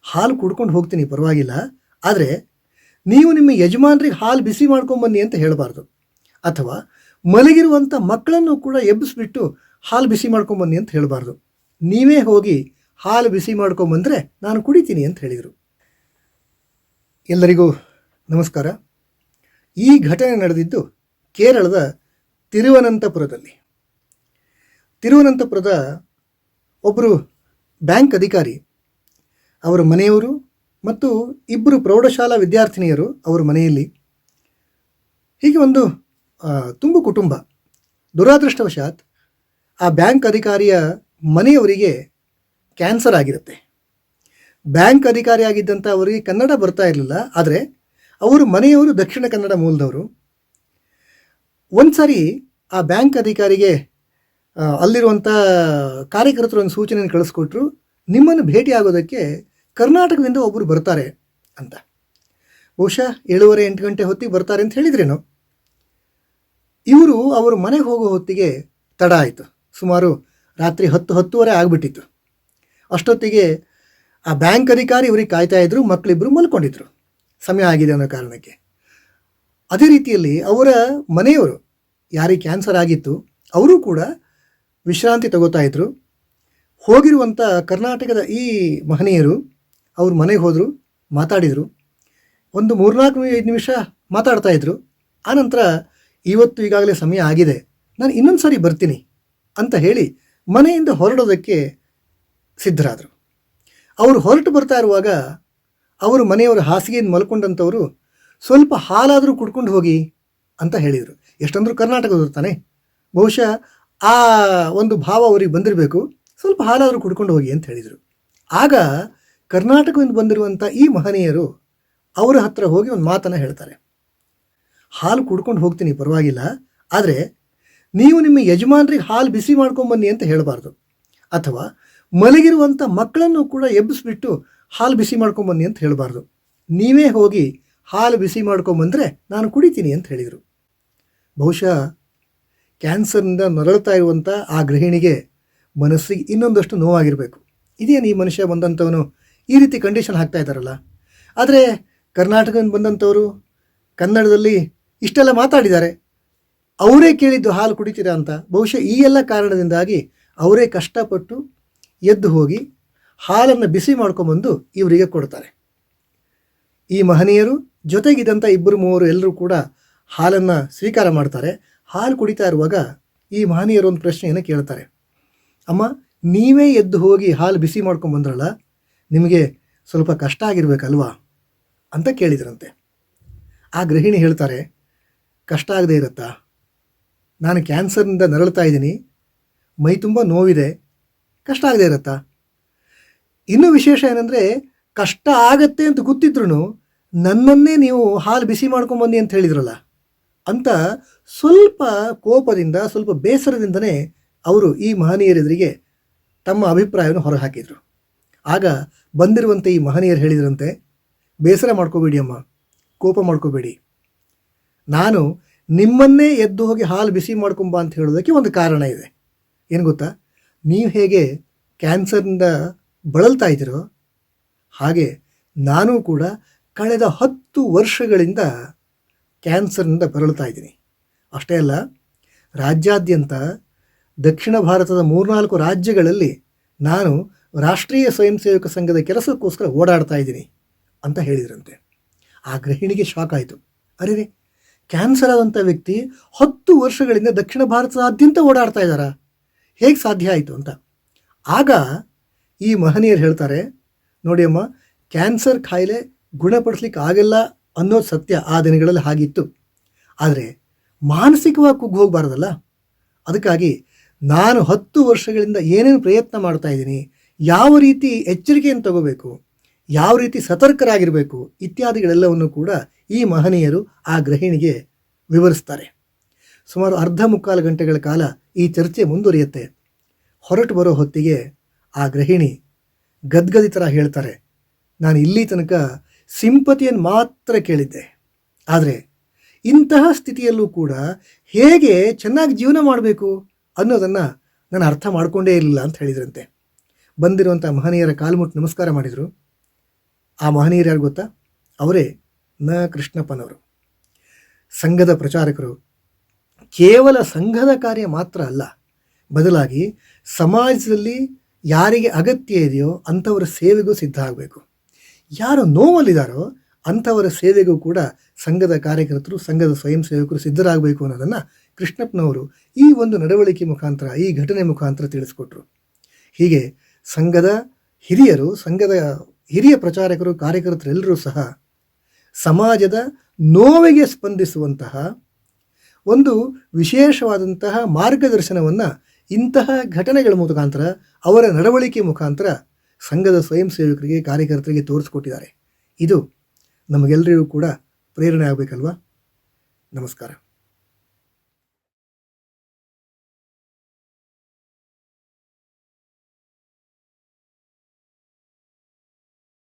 ಹಾಲು ಕುಡ್ಕೊಂಡು ಹೋಗ್ತೀನಿ ಪರವಾಗಿಲ್ಲ, ಆದರೆ ನೀವು ನಿಮ್ಮ ಯಜಮಾನ್ರಿಗೆ ಹಾಲು ಬಿಸಿ ಮಾಡ್ಕೊಂಬನ್ನಿ ಅಂತ ಹೇಳಬಾರ್ದು. ಅಥವಾ ಮಲಗಿರುವಂಥ ಮಕ್ಕಳನ್ನು ಕೂಡ ಎಬ್ಬಿಸ್ಬಿಟ್ಟು ಹಾಲು ಬಿಸಿ ಮಾಡ್ಕೊಂಬನ್ನಿ ಅಂತ ಹೇಳಬಾರ್ದು. ನೀವೇ ಹೋಗಿ ಹಾಲು ಬಿಸಿ ಮಾಡ್ಕೊಂಬಂದರೆ ನಾನು ಕುಡಿತೀನಿ ಅಂತ ಹೇಳಿದರು. ಎಲ್ಲರಿಗೂ ನಮಸ್ಕಾರ. ಈ ಘಟನೆ ನಡೆದಿದ್ದು ಕೇರಳದ ತಿರುವನಂತಪುರದಲ್ಲಿ. ತಿರುವನಂತಪುರದ ಒಬ್ಬರು ಬ್ಯಾಂಕ್ ಅಧಿಕಾರಿ, ಅವರ ಮನೆಯವರು ಮತ್ತು ಇಬ್ಬರು ಪ್ರೌಢಶಾಲಾ ವಿದ್ಯಾರ್ಥಿನಿಯರು ಅವರ ಮನೆಯಲ್ಲಿ. ಹೀಗೆ ಒಂದು ತುಂಬು ಕುಟುಂಬ. ದುರಾದೃಷ್ಟವಶಾತ್ ಆ ಬ್ಯಾಂಕ್ ಅಧಿಕಾರಿಯ ಮನೆಯವರಿಗೆ ಕ್ಯಾನ್ಸರ್ ಆಗಿರುತ್ತೆ. ಬ್ಯಾಂಕ್ ಅಧಿಕಾರಿ ಆಗಿದ್ದಂಥ ಅವರಿಗೆ ಕನ್ನಡ ಬರ್ತಾ ಇರಲಿಲ್ಲ, ಆದರೆ ಅವರು ಮನೆಯವರು ದಕ್ಷಿಣ ಕನ್ನಡ ಮೂಲದವರು. ಒಂದು ಸಾರಿ ಆ ಬ್ಯಾಂಕ್ ಅಧಿಕಾರಿಗೆ ಅಲ್ಲಿರುವಂಥ ಕಾರ್ಯಕರ್ತರು ಒಂದು ಸೂಚನೆಯನ್ನು ಕಳಿಸ್ಕೊಟ್ರು, ನಿಮ್ಮನ್ನು ಭೇಟಿ ಆಗೋದಕ್ಕೆ ಕರ್ನಾಟಕದಿಂದ ಒಬ್ಬರು ಬರ್ತಾರೆ ಅಂತ. ಬಹುಶಃ 7:30-8 ಗಂಟೆ ಹೊತ್ತಿಗೆ ಬರ್ತಾರೆ ಅಂತ ಹೇಳಿದ್ರೇನೋ. ಇವರು ಅವರು ಮನೆಗೆ ಹೋಗೋ ಹೊತ್ತಿಗೆ ತಡ ಆಯಿತು. ಸುಮಾರು ರಾತ್ರಿ 10-10:30 ಆಗಿಬಿಟ್ಟಿತ್ತು. ಅಷ್ಟೊತ್ತಿಗೆ ಆ ಬ್ಯಾಂಕ್ ಅಧಿಕಾರಿ ಇವರಿಗೆ ಕಾಯ್ತಾ ಇದ್ರು, ಮಕ್ಕಳಿಬ್ಬರು ಮಲ್ಕೊಂಡಿದ್ರು, ಸಮಯ ಆಗಿದೆ ಅನ್ನೋ ಕಾರಣಕ್ಕೆ. ಅದೇ ರೀತಿಯಲ್ಲಿ ಅವರ ಮನೆಯವರು, ಯಾರಿಗೆ ಕ್ಯಾನ್ಸರ್ ಆಗಿತ್ತು, ಅವರು ಕೂಡ ವಿಶ್ರಾಂತಿ ತಗೋತಾ ಇದ್ರು. ಹೋಗಿರುವಂಥ ಕರ್ನಾಟಕದ ಈ ಮಹನೀಯರು ಅವ್ರ ಮನೆಗೆ ಹೋದರು, ಮಾತಾಡಿದರು. ಒಂದು 3-4-5 ನಿಮಿಷ ಮಾತಾಡ್ತಾ ಇದ್ರು. ಆನಂತರ ಇವತ್ತು ಈಗಾಗಲೇ ಸಮಯ ಆಗಿದೆ, ನಾನು ಇನ್ನೊಂದು ಸಾರಿ ಬರ್ತೀನಿ ಅಂತ ಹೇಳಿ ಮನೆಯಿಂದ ಹೊರಡೋದಕ್ಕೆ ಸಿದ್ಧರಾದರು. ಅವರು ಹೊರಟು ಬರ್ತಾ ಇರುವಾಗ ಅವರು ಮನೆಯವರು ಹಾಸಿಗೆಯಿಂದ ಮಲ್ಕೊಂಡಂಥವರು ಸ್ವಲ್ಪ ಹಾಲಾದರೂ ಕುಡ್ಕೊಂಡು ಹೋಗಿ ಅಂತ ಹೇಳಿದರು. ಎಷ್ಟಂದ್ರೂ ಕರ್ನಾಟಕದವ್ರು ತಾನೆ, ಬಹುಶಃ ಆ ಒಂದು ಭಾವ ಅವರಿಗೆ ಬಂದಿರಬೇಕು. ಸ್ವಲ್ಪ ಹಾಲಾದರೂ ಕುಡ್ಕೊಂಡು ಹೋಗಿ ಅಂತ ಹೇಳಿದರು. ಆಗ ಕರ್ನಾಟಕದಿಂದ ಬಂದಿರುವಂಥ ಈ ಮಹನೀಯರು ಅವರ ಹತ್ರ ಹೋಗಿ ಒಂದು ಮಾತನ್ನು ಹೇಳ್ತಾರೆ. ಹಾಲು ಕುಡ್ಕೊಂಡು ಹೋಗ್ತೀನಿ ಪರವಾಗಿಲ್ಲ, ಆದರೆ ನೀವು ನಿಮ್ಮ ಯಜಮಾನ್ರಿಗೆ ಹಾಲು ಬಿಸಿ ಮಾಡ್ಕೊಂಬನ್ನಿ ಅಂತ ಹೇಳಬಾರ್ದು. ಅಥವಾ ಮಲಗಿರುವಂಥ ಮಕ್ಕಳನ್ನು ಕೂಡ ಎಬ್ಬಿಸ್ಬಿಟ್ಟು ಹಾಲು ಬಿಸಿ ಮಾಡ್ಕೊಂಬನ್ನಿ ಅಂತ ಹೇಳಬಾರ್ದು. ನೀವೇ ಹೋಗಿ ಹಾಲು ಬಿಸಿ ಮಾಡ್ಕೊಂಬಂದರೆ ನಾನು ಕುಡಿತೀನಿ ಅಂತ ಹೇಳಿದರು. ಬಹುಶಃ ಕ್ಯಾನ್ಸರ್ನಿಂದ ನರಳುತ್ತಾ ಇರುವಂಥ ಆ ಗೃಹಿಣಿಗೆ ಮನಸ್ಸಿಗೆ ಇನ್ನೊಂದಷ್ಟು ನೋವಾಗಿರಬೇಕು. ಇದೇನು ಈ ಮನುಷ್ಯ ಬಂದಂಥವನು ಈ ರೀತಿ ಕಂಡೀಷನ್ ಹಾಕ್ತಾ ಇದ್ದಾರಲ್ಲ. ಆದರೆ ಕರ್ನಾಟಕದಿಂದ ಬಂದಂಥವರು ಕನ್ನಡದಲ್ಲಿ ಇಷ್ಟೆಲ್ಲ ಮಾತಾಡಿದ್ದಾರೆ, ಅವರೇ ಕೇಳಿದ್ದು ಹಾಲು ಕುಡಿತೀರಾ ಅಂತ. ಬಹುಶಃ ಈ ಎಲ್ಲ ಕಾರಣದಿಂದಾಗಿ ಅವರೇ ಕಷ್ಟಪಟ್ಟು ಎದ್ದು ಹೋಗಿ ಹಾಲನ್ನು ಬಿಸಿ ಮಾಡ್ಕೊಂಬಂದು ಇವರಿಗೆ ಕೊಡ್ತಾರೆ. ಈ ಮಹನೀಯರು ಜೊತೆಗಿದ್ದಂಥ 2-3 ಎಲ್ಲರೂ ಕೂಡ ಹಾಲನ್ನು ಸ್ವೀಕಾರ ಮಾಡ್ತಾರೆ. ಹಾಲು ಕುಡಿತಾ ಇರುವಾಗ ಈ ಮಹನೀಯರು ಒಂದು ಪ್ರಶ್ನೆಯನ್ನು ಕೇಳ್ತಾರೆ. ಅಮ್ಮ, ನೀವೇ ಎದ್ದು ಹೋಗಿ ಹಾಲು ಬಿಸಿ ಮಾಡ್ಕೊಂಬಂದ್ರಲ್ಲ, ನಿಮಗೆ ಸ್ವಲ್ಪ ಕಷ್ಟ ಆಗಿರ್ಬೇಕಲ್ವಾ ಅಂತ ಕೇಳಿದ್ರಂತೆ. ಆ ಗೃಹಿಣಿ ಹೇಳ್ತಾರೆ, ಕಷ್ಟ ಆಗದೆ ಇರುತ್ತಾ? ನಾನು ಕ್ಯಾನ್ಸರ್ನಿಂದ ನರಳ್ತಾ ಇದ್ದೀನಿ, ಮೈ ತುಂಬ ನೋವಿದೆ, ಕಷ್ಟ ಆಗದೆ ಇರುತ್ತಾ? ಇನ್ನೂ ವಿಶೇಷ ಏನಂದರೆ, ಕಷ್ಟ ಆಗತ್ತೆ ಅಂತ ಗೊತ್ತಿದ್ರು ನನ್ನನ್ನೇ ನೀವು ಹಾಲು ಬಿಸಿ ಮಾಡ್ಕೊಂಬಂದಿ ಅಂತ ಹೇಳಿದ್ರಲ್ಲ ಅಂತ ಸ್ವಲ್ಪ ಕೋಪದಿಂದ, ಸ್ವಲ್ಪ ಬೇಸರದಿಂದನೇ ಅವರು ಈ ಮಹನೀಯರೆದುರಿಗೆ ತಮ್ಮ ಅಭಿಪ್ರಾಯವನ್ನು ಹೊರಹಾಕಿದರು. ಆಗ ಬಂದಿರುವಂಥ ಈ ಮಹನೀಯರು ಹೇಳಿದ್ರಂತೆ, ಬೇಸರ ಮಾಡ್ಕೋಬೇಡಿ ಅಮ್ಮ, ಕೋಪ ಮಾಡ್ಕೋಬೇಡಿ. ನಾನು ನಿಮ್ಮನ್ನೇ ಎದ್ದು ಹೋಗಿ ಹಾಲು ಬಿಸಿ ಮಾಡ್ಕೊಂಬ ಅಂತ ಹೇಳೋದಕ್ಕೆ ಒಂದು ಕಾರಣ ಇದೆ. ಏನು ಗೊತ್ತಾ? ನೀವು ಹೇಗೆ ಕ್ಯಾನ್ಸರ್ನಿಂದ ಬಳಲ್ತಾ ಇದ್ದೀರೋ ಹಾಗೆ ನಾನು ಕೂಡ ಕಳೆದ 10 ವರ್ಷಗಳಿಂದ ಕ್ಯಾನ್ಸರ್ನಿಂದ ಬಳಲ್ತಾ ಇದ್ದೀನಿ. ಅಷ್ಟೇ ಅಲ್ಲ, ರಾಜ್ಯಾದ್ಯಂತ ದಕ್ಷಿಣ ಭಾರತದ 3-4 ರಾಜ್ಯಗಳಲ್ಲಿ ನಾನು ರಾಷ್ಟ್ರೀಯ ಸ್ವಯಂ ಸೇವಕ ಸಂಘದ ಕೆಲಸಕ್ಕೋಸ್ಕರ ಓಡಾಡ್ತಾ ಇದ್ದೀನಿ ಅಂತ ಹೇಳಿದ್ರಂತೆ. ಆ ಗೃಹಿಣಿಗೆ ಶಾಕ್ ಆಯಿತು. ಅರೆ, ಕ್ಯಾನ್ಸರ್ ಆದಂಥ ವ್ಯಕ್ತಿ 10 ವರ್ಷಗಳಿಂದ ದಕ್ಷಿಣ ಭಾರತದಾದ್ಯಂತ ಓಡಾಡ್ತಾ ಇದ್ದಾರಾ? ಹೇಗೆ ಸಾಧ್ಯ ಆಯಿತು ಅಂತ. ಆಗ ಈ ಮಹನೀಯರು ಹೇಳ್ತಾರೆ, ನೋಡಿ ಅಮ್ಮ, ಕ್ಯಾನ್ಸರ್ ಕಾಯಿಲೆ ಗುಣಪಡಿಸ್ಲಿಕ್ಕೆ ಆಗಲ್ಲ ಅನ್ನೋದು ಸತ್ಯ, ಆ ದಿನಗಳಲ್ಲಿ ಹಾಗಿತ್ತು. ಆದರೆ ಮಾನಸಿಕವಾಗಿ ಕುಗ್ಗಿ ಹೋಗಬಾರ್ದಲ್ಲ. ಅದಕ್ಕಾಗಿ ನಾನು 10 ವರ್ಷಗಳಿಂದ ಏನೇನು ಪ್ರಯತ್ನ ಮಾಡ್ತಾ ಇದ್ದೀನಿ, ಯಾವ ರೀತಿ ಎಚ್ಚರಿಕೆಯನ್ನು ತಗೋಬೇಕು, ಯಾವ ರೀತಿ ಸತರ್ಕರಾಗಿರಬೇಕು ಇತ್ಯಾದಿಗಳೆಲ್ಲವನ್ನು ಕೂಡ ಈ ಮಹನೀಯರು ಆ ಗೃಹಿಣಿಗೆ ವಿವರಿಸ್ತಾರೆ. ಸುಮಾರು 1/2-3 ಗಂಟೆಗಳ ಕಾಲ ಈ ಚರ್ಚೆ ಮುಂದುವರಿಯುತ್ತೆ. ಹೊರಟು ಬರೋ ಹೊತ್ತಿಗೆ ಆ ಗೃಹಿಣಿ ಗದ್ಗದಿ ಥರ ಹೇಳ್ತಾರೆ, ನಾನು ಇಲ್ಲಿ ತನಕ ಸಿಂಪತಿಯನ್ನು ಮಾತ್ರ ಕೇಳಿದ್ದೆ, ಆದರೆ ಇಂತಹ ಸ್ಥಿತಿಯಲ್ಲೂ ಕೂಡ ಹೇಗೆ ಚೆನ್ನಾಗಿ ಜೀವನ ಮಾಡಬೇಕು ಅನ್ನೋದನ್ನು ನಾನು ಅರ್ಥ ಮಾಡಿಕೊಂಡೇ ಇರಲಿಲ್ಲ ಅಂತ ಹೇಳಿದ್ರಂತೆ. ಬಂದಿರುವಂಥ ಮಹನೀಯರ ಕಾಲ್ಮುಟ್ಟು ನಮಸ್ಕಾರ ಮಾಡಿದರು. ಆ ಮಹನೀಯರು ಯಾರು ಗೊತ್ತಾ? ಅವರೇ ಕೃಷ್ಣಪ್ಪನವರು. ಸಂಘದ ಪ್ರಚಾರಕರು. ಕೇವಲ ಸಂಘದ ಕಾರ್ಯ ಮಾತ್ರ ಅಲ್ಲ, ಬದಲಾಗಿ ಸಮಾಜದಲ್ಲಿ ಯಾರಿಗೆ ಅಗತ್ಯ ಇದೆಯೋ ಅಂಥವರ ಸೇವೆಗೂ ಸಿದ್ಧ ಆಗಬೇಕು. ಯಾರು ನೋವಲ್ಲಿದ್ದಾರೋ ಅಂಥವರ ಸೇವೆಗೂ ಕೂಡ ಸಂಘದ ಕಾರ್ಯಕರ್ತರು, ಸಂಘದ ಸ್ವಯಂ ಸೇವಕರು ಸಿದ್ಧರಾಗಬೇಕು ಅನ್ನೋದನ್ನು ಕೃಷ್ಣಪ್ಪನವರು ಈ ಒಂದು ನಡವಳಿಕೆ ಮುಖಾಂತರ, ಈ ಘಟನೆ ಮುಖಾಂತರ ತಿಳಿಸ್ಕೊಟ್ರು. ಹೀಗೆ ಸಂಘದ ಹಿರಿಯರು, ಸಂಘದ ಹಿರಿಯ ಪ್ರಚಾರಕರು, ಕಾರ್ಯಕರ್ತರೆಲ್ಲರೂ ಸಹ ಸಮಾಜದ ನೋವಿಗೆ ಸ್ಪಂದಿಸುವಂತಹ ಒಂದು ವಿಶೇಷವಾದಂತಹ ಮಾರ್ಗದರ್ಶನವನ್ನು ಇಂತಹ ಘಟನೆಗಳ ಮುಖಾಂತರ, ಅವರ ನಡವಳಿಕೆ ಮುಖಾಂತರ ಸಂಘದ ಸ್ವಯಂ ಸೇವಕರಿಗೆ, ಕಾರ್ಯಕರ್ತರಿಗೆ ತೋರಿಸ್ಕೊಟ್ಟಿದ್ದಾರೆ. ಇದು ನಮಗೆಲ್ಲರಿಗೂ ಕೂಡ ಪ್ರೇರಣೆ ಆಗಬೇಕಲ್ವಾ? ನಮಸ್ಕಾರ.